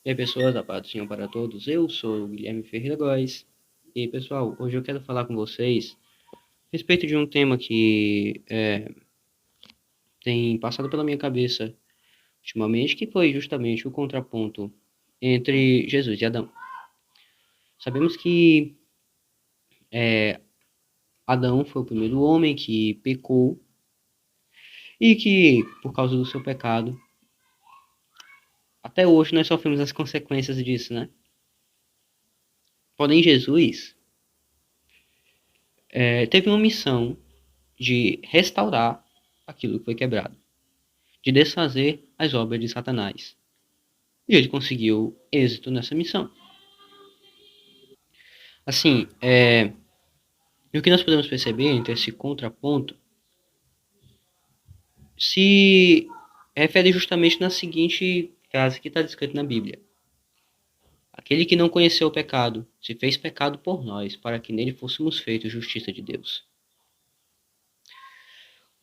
E aí, pessoas, a paz do Senhor para todos. Eu sou o Guilherme Ferreira Góes. E aí, pessoal, hoje eu quero falar com vocês a respeito de um tema que tem passado pela minha cabeça ultimamente, que foi justamente o contraponto entre Jesus e Adão. Sabemos que Adão foi o primeiro homem que pecou e que, por causa do seu pecado, até hoje nós sofremos as consequências disso, né? Porém, Jesus teve uma missão de restaurar aquilo que foi quebrado, de desfazer as obras de Satanás. E ele conseguiu êxito nessa missão. Assim, e o que nós podemos perceber entre esse contraponto se refere justamente na seguinte frase que está descrita na Bíblia: aquele que não conheceu o pecado se fez pecado por nós, para que nele fôssemos feitos justiça de Deus.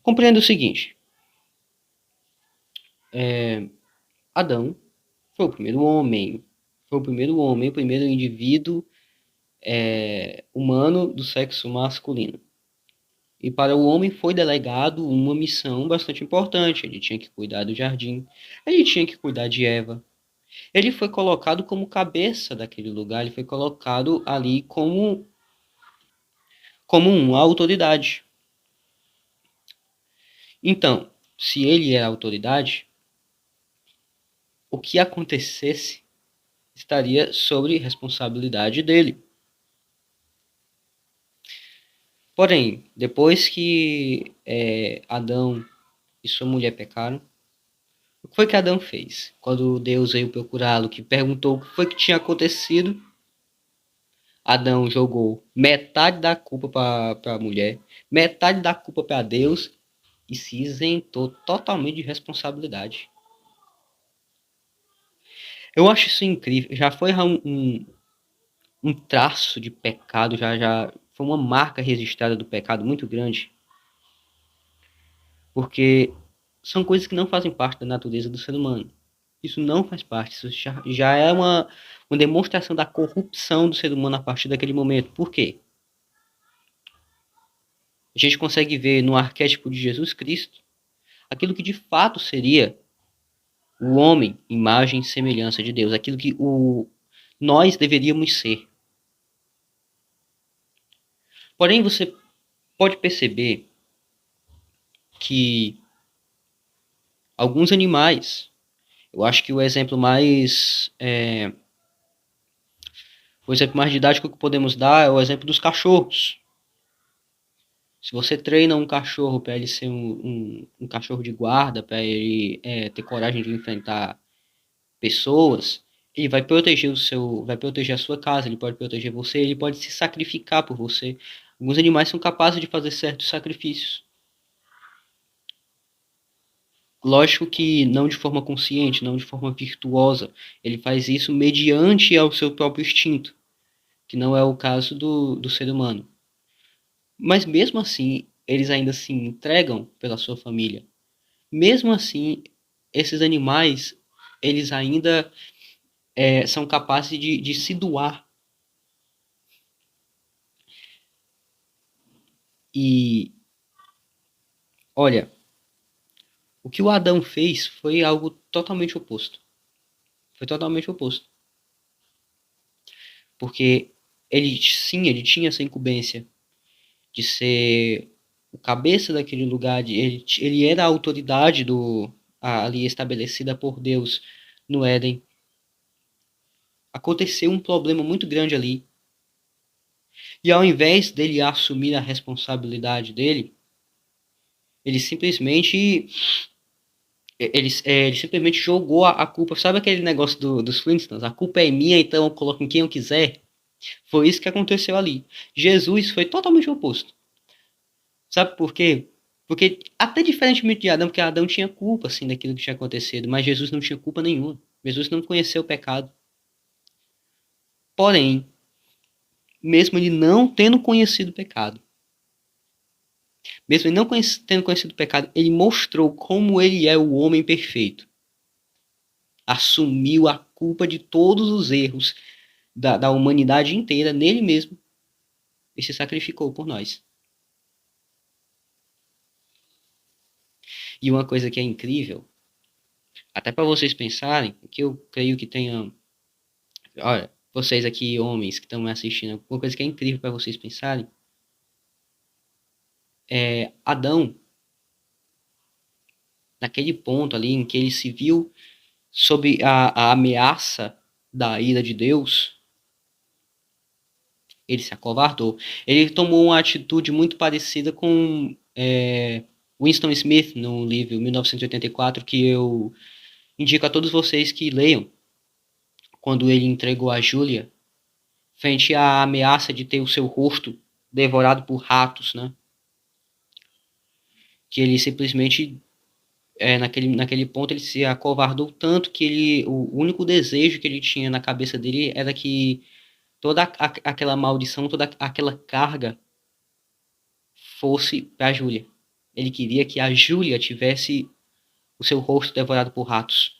Compreenda o seguinte: Adão foi o primeiro homem, o primeiro indivíduo humano do sexo masculino. E para o homem foi delegado uma missão bastante importante. Ele tinha que cuidar do jardim, ele tinha que cuidar de Eva. Ele foi colocado como cabeça daquele lugar, ele foi colocado ali como uma autoridade. Então, se ele é a autoridade, o que acontecesse estaria sobre responsabilidade dele. Porém, depois que Adão e sua mulher pecaram, o que foi que Adão fez? Quando Deus veio procurá-lo, que perguntou o que foi que tinha acontecido, Adão jogou metade da culpa para a mulher, metade da culpa para Deus e se isentou totalmente de responsabilidade. Eu acho isso incrível. Já foi um traço de pecado, já foi uma marca registrada do pecado muito grande, porque são coisas que não fazem parte da natureza do ser humano. Isso não faz parte, isso já é uma demonstração da corrupção do ser humano a partir daquele momento. Por quê? A gente consegue ver no arquétipo de Jesus Cristo aquilo que de fato seria o homem, imagem e semelhança de Deus, aquilo que nós deveríamos ser. Porém, você pode perceber que alguns animais, eu acho que o exemplo mais didático que podemos dar é o exemplo dos cachorros. Se você treina um cachorro para ele ser um cachorro de guarda, para ele ter coragem de enfrentar pessoas, ele vai proteger a sua casa, ele pode proteger você, ele pode se sacrificar por você. Alguns animais são capazes de fazer certos sacrifícios. Lógico que não de forma consciente, não de forma virtuosa. Ele faz isso mediante ao seu próprio instinto, que não é o caso do ser humano. Mas mesmo assim, eles ainda se entregam pela sua família. Mesmo assim, esses animais, eles ainda são capazes de se doar. E, olha, o que o Adão fez foi algo totalmente oposto. Foi totalmente oposto. Porque ele tinha essa incumbência de ser o cabeça daquele lugar, ele era a autoridade ali estabelecida por Deus no Éden. Aconteceu um problema muito grande ali. E ao invés dele assumir a responsabilidade dele, ele simplesmente ele simplesmente jogou a culpa. Sabe aquele negócio dos Flintstones? A culpa é minha, então eu coloco em quem eu quiser. Foi isso que aconteceu ali. Jesus foi totalmente o oposto. Sabe por quê? Porque até diferentemente de Adão, porque Adão tinha culpa assim daquilo que tinha acontecido, mas Jesus não tinha culpa nenhuma. Jesus não conheceu o pecado. Porém, mesmo ele não tendo conhecido o pecado, mesmo ele não tendo conhecido o pecado, ele mostrou como ele é o homem perfeito. assumiu a culpa de todos os erros da humanidade inteira nele mesmo e se sacrificou por nós. E uma coisa que é incrível, até para vocês pensarem, que eu creio que tenha, olha, vocês aqui, homens que estão me assistindo, uma coisa que é incrível para vocês pensarem, é Adão, naquele ponto ali em que ele se viu sob a ameaça da ira de Deus, ele se acovardou. Ele tomou uma atitude muito parecida com Winston Smith no livro 1984, que eu indico a todos vocês que leiam, quando ele entregou a Júlia frente à ameaça de ter o seu rosto devorado por ratos, né? Que ele simplesmente, naquele ponto, ele se acovardou tanto que o único desejo que ele tinha na cabeça dele era que toda aquela maldição, toda aquela carga fosse para a Júlia. Ele queria que a Júlia tivesse o seu rosto devorado por ratos.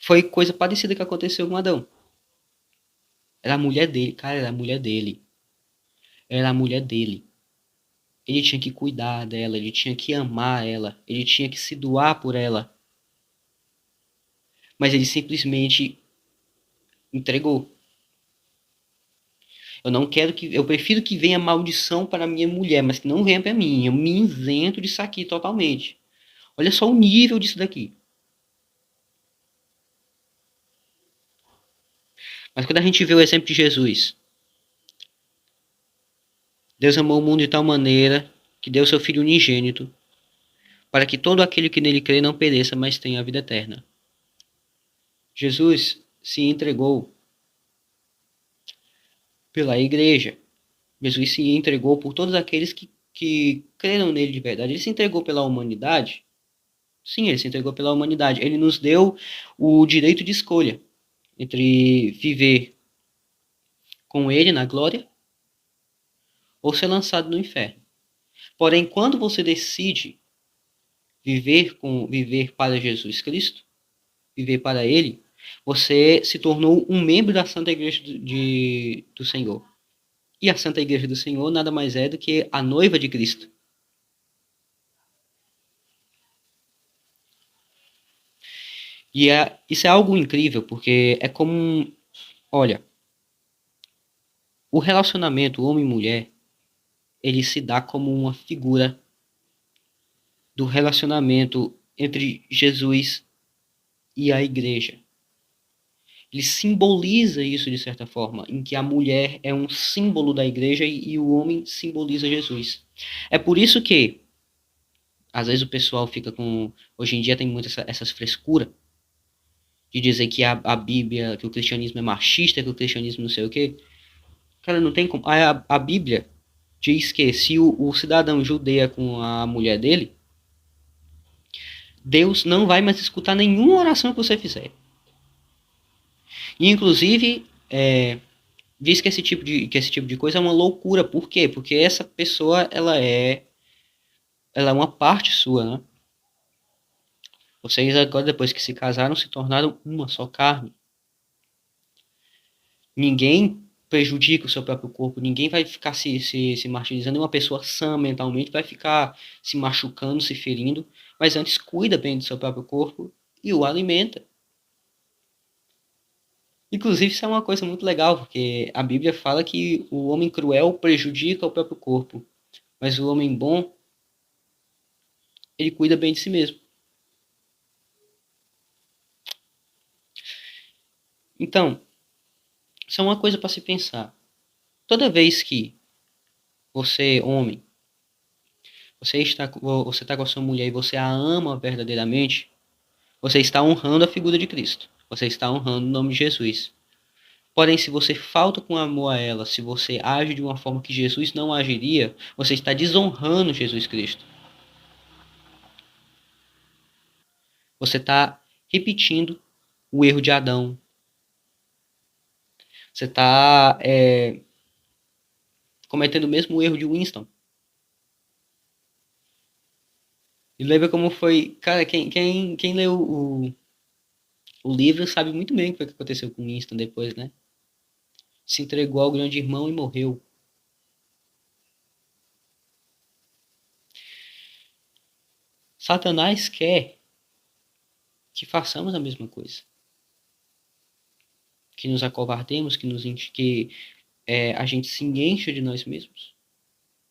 Foi coisa parecida que aconteceu com Adão. Era a mulher dele, cara, era a mulher dele. Era a mulher dele. Ele tinha que cuidar dela, ele tinha que amar ela, ele tinha que se doar por ela. Mas ele simplesmente entregou. Eu não quero que. Eu prefiro que venha maldição para minha mulher, mas que não venha para mim. Eu me isento disso aqui totalmente. Olha só o nível disso daqui. Mas quando a gente vê o exemplo de Jesus, Deus amou o mundo de tal maneira que deu seu Filho unigênito, para que todo aquele que nele crê não pereça, mas tenha a vida eterna. Jesus se entregou pela igreja. Jesus se entregou por todos aqueles que creram nele de verdade. Ele se entregou pela humanidade. Sim, ele se entregou pela humanidade. Ele nos deu o direito de escolha entre viver com ele na glória ou ser lançado no inferno. Porém, quando você decide viver para Jesus Cristo, viver para ele, você se tornou um membro da Santa Igreja do Senhor. E a Santa Igreja do Senhor nada mais é do que a noiva de Cristo. E isso é algo incrível, porque é como, olha, o relacionamento homem e mulher, ele se dá como uma figura do relacionamento entre Jesus e a igreja. Ele simboliza isso de certa forma, em que a mulher é um símbolo da igreja e o homem simboliza Jesus. É por isso que, às vezes, o pessoal fica com. Hoje em dia tem muitas essas frescuras de dizer que a Bíblia, que o cristianismo é machista, que o cristianismo não sei o quê. Cara, não tem como. A Bíblia diz que se o cidadão judeia com a mulher dele, Deus não vai mais escutar nenhuma oração que você fizer. E, inclusive, diz que esse tipo de coisa é uma loucura. Por quê? Porque essa pessoa, ela é uma parte sua, né? Vocês agora, depois que se casaram, se tornaram uma só carne. Ninguém prejudica o seu próprio corpo, ninguém vai ficar se martirizando, e uma pessoa sã mentalmente vai ficar se machucando, se ferindo, mas antes cuida bem do seu próprio corpo e o alimenta. Inclusive, isso é uma coisa muito legal, porque a Bíblia fala que o homem cruel prejudica o próprio corpo, mas o homem bom, ele cuida bem de si mesmo. Então, isso é uma coisa para se pensar. Toda vez que você, homem, você está com a sua mulher e você a ama verdadeiramente, você está honrando a figura de Cristo. Você está honrando o nome de Jesus. Porém, se você falta com amor a ela, se você age de uma forma que Jesus não agiria, você está desonrando Jesus Cristo. Você está repetindo o erro de Adão. Você está cometendo o mesmo erro de Winston. E lembra como foi. Cara, quem leu o livro sabe muito bem o que foi que aconteceu com Winston depois, né? Se entregou ao grande irmão e morreu. Satanás quer que façamos a mesma coisa. Que nos acovardemos, que a gente se encha de nós mesmos.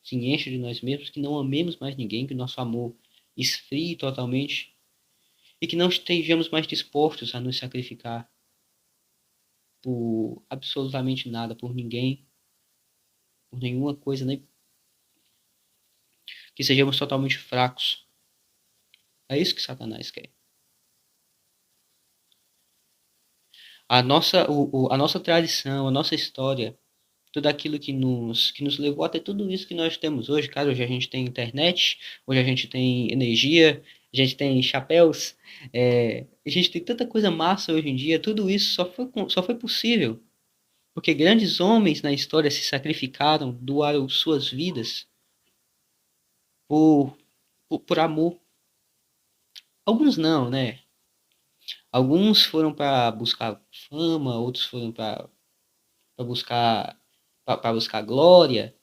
Se encha de nós mesmos, que não amemos mais ninguém, que o nosso amor esfrie totalmente e que não estejamos mais dispostos a nos sacrificar por absolutamente nada, por ninguém, por nenhuma coisa, nem que sejamos totalmente fracos. É isso que Satanás quer. A nossa tradição, a nossa história, tudo aquilo que nos levou a ter tudo isso que nós temos hoje. Cara, hoje a gente tem internet, hoje a gente tem energia, a gente tem chapéus, a gente tem tanta coisa massa hoje em dia. Tudo isso só foi possível porque grandes homens na história se sacrificaram, doaram suas vidas por, por amor. Alguns não, né? Alguns foram para buscar fama, outros foram para buscar para buscar glória.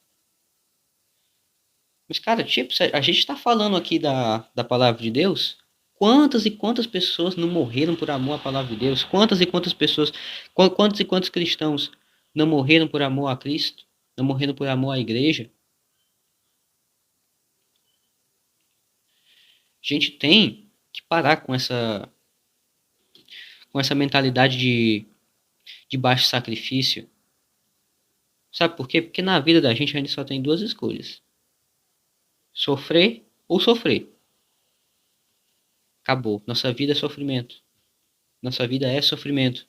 Mas, cara, tipo, a gente está falando aqui da palavra de Deus. Quantas e quantas pessoas não morreram por amor à palavra de Deus? Quantas e quantas pessoas, quantos e quantos cristãos não morreram por amor a Cristo? Não morreram por amor à igreja? A gente tem que parar com essa mentalidade de baixo sacrifício. Sabe por quê? Porque na vida da gente a gente só tem duas escolhas: sofrer ou sofrer. Acabou. Nossa vida é sofrimento. Nossa vida é sofrimento.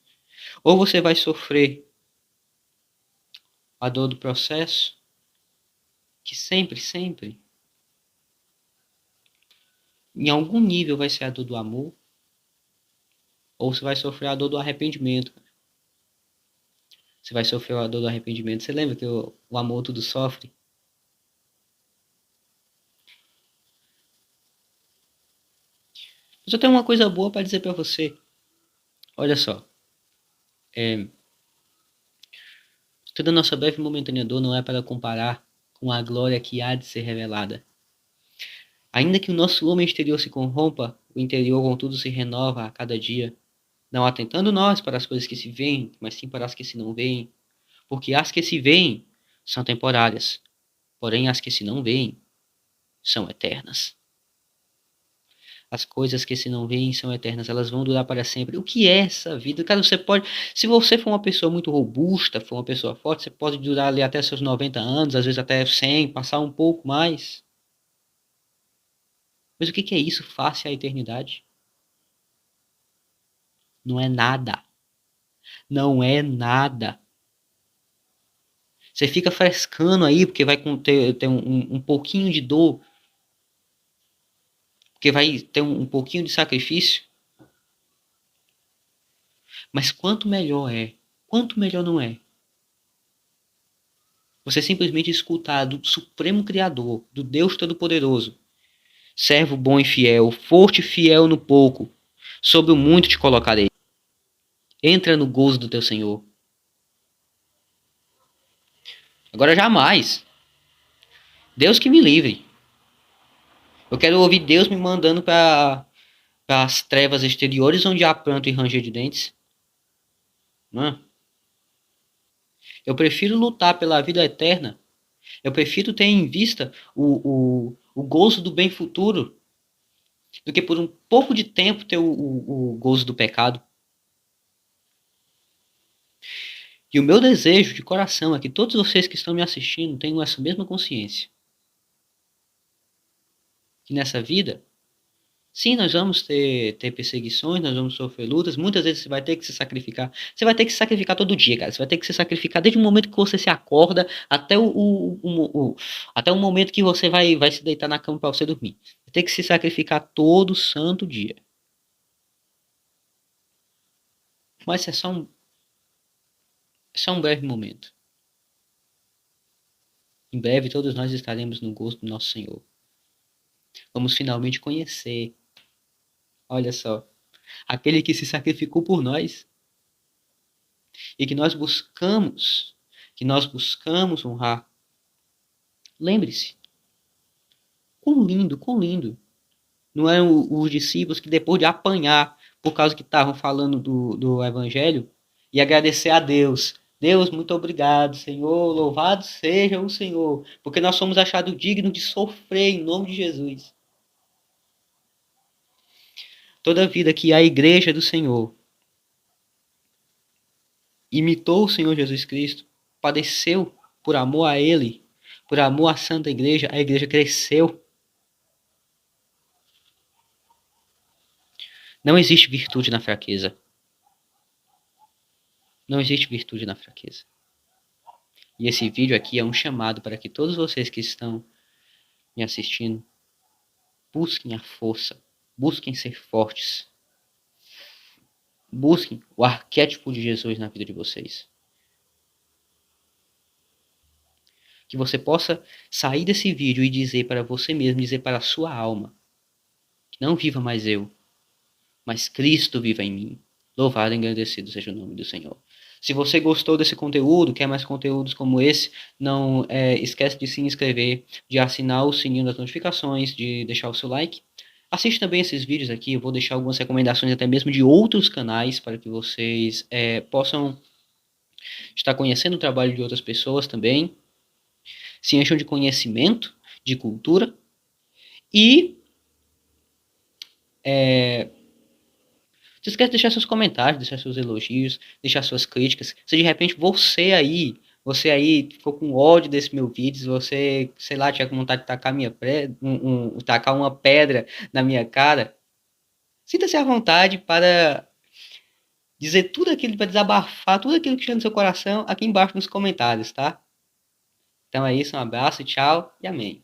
Ou você vai sofrer a dor do processo, que sempre, sempre, em algum nível vai ser a dor do amor, ou você vai sofrer a dor do arrependimento. Você vai sofrer a dor do arrependimento. Você lembra que o amor tudo sofre? Mas eu tenho uma coisa boa para dizer para você. Olha só. É, toda nossa breve e momentânea dor não é para comparar com a glória que há de ser revelada. Ainda que o nosso homem exterior se corrompa, o interior contudo se renova a cada dia, não atentando nós para as coisas que se veem, mas sim para as que se não veem. Porque as que se veem são temporárias, porém as que se não veem são eternas. As coisas que se não veem são eternas, elas vão durar para sempre. O que é essa vida? Cara, você pode, se você for uma pessoa muito robusta, for uma pessoa forte, você pode durar ali até seus 90 anos, às vezes até 100, passar um pouco mais. Mas o que é isso face à eternidade? Não é nada. Não é nada. Você fica frescando aí porque vai ter um pouquinho de dor, porque vai ter um pouquinho de sacrifício. Mas quanto melhor é, quanto melhor não é, você simplesmente escutar do Supremo Criador, do Deus Todo-Poderoso: servo bom e fiel, forte e fiel no pouco, sobre o muito te colocarei. Entra no gozo do teu Senhor. Agora jamais. Deus que me livre. Eu quero ouvir Deus me mandando para as trevas exteriores onde há pranto e ranger de dentes. Não. Eu prefiro lutar pela vida eterna. Eu prefiro ter em vista o gozo do bem futuro do que por um pouco de tempo ter o gozo do pecado. E o meu desejo de coração é que todos vocês que estão me assistindo tenham essa mesma consciência. Que nessa vida, sim, nós vamos ter perseguições, nós vamos sofrer lutas, muitas vezes você vai ter que se sacrificar. Você vai ter que se sacrificar todo dia, cara. Você vai ter que se sacrificar desde o momento que você se acorda até até o momento que você vai se deitar na cama para você dormir. Vai ter que se sacrificar todo santo dia. Mas é só um breve momento. Em breve todos nós estaremos no gosto do nosso Senhor. Vamos finalmente conhecer, olha só, aquele que se sacrificou por nós e que nós buscamos honrar. Lembre-se, quão lindo. Não eram os discípulos que depois de apanhar por causa que estavam falando do evangelho e agradecer a Deus. Deus, muito obrigado, Senhor, louvado seja o Senhor, porque nós somos achados dignos de sofrer em nome de Jesus. Toda vida que a igreja do Senhor imitou o Senhor Jesus Cristo, padeceu por amor a Ele, por amor à Santa Igreja, a igreja cresceu. Não existe virtude na fraqueza. Não existe virtude na fraqueza. E esse vídeo aqui é um chamado para que todos vocês que estão me assistindo busquem a força, busquem ser fortes, busquem o arquétipo de Jesus na vida de vocês. Que você possa sair desse vídeo e dizer para você mesmo, dizer para a sua alma, que não viva mais eu, mas Cristo viva em mim. Louvado e engrandecido seja o nome do Senhor. Se você gostou desse conteúdo, quer mais conteúdos como esse, não esquece de se inscrever, de assinar o sininho das notificações, de deixar o seu like. Assiste também esses vídeos aqui, eu vou deixar algumas recomendações até mesmo de outros canais para que vocês possam estar conhecendo o trabalho de outras pessoas também, se encham de conhecimento, de cultura e não esquece de deixar seus comentários, deixar seus elogios, deixar suas críticas. Se de repente você aí ficou com ódio desse meu vídeo, se você, sei lá, tinha com vontade de tacar uma pedra na minha cara, sinta-se à vontade para dizer tudo aquilo, para desabafar tudo aquilo que estiver no seu coração aqui embaixo nos comentários, tá? Então é isso, um abraço, tchau e amém.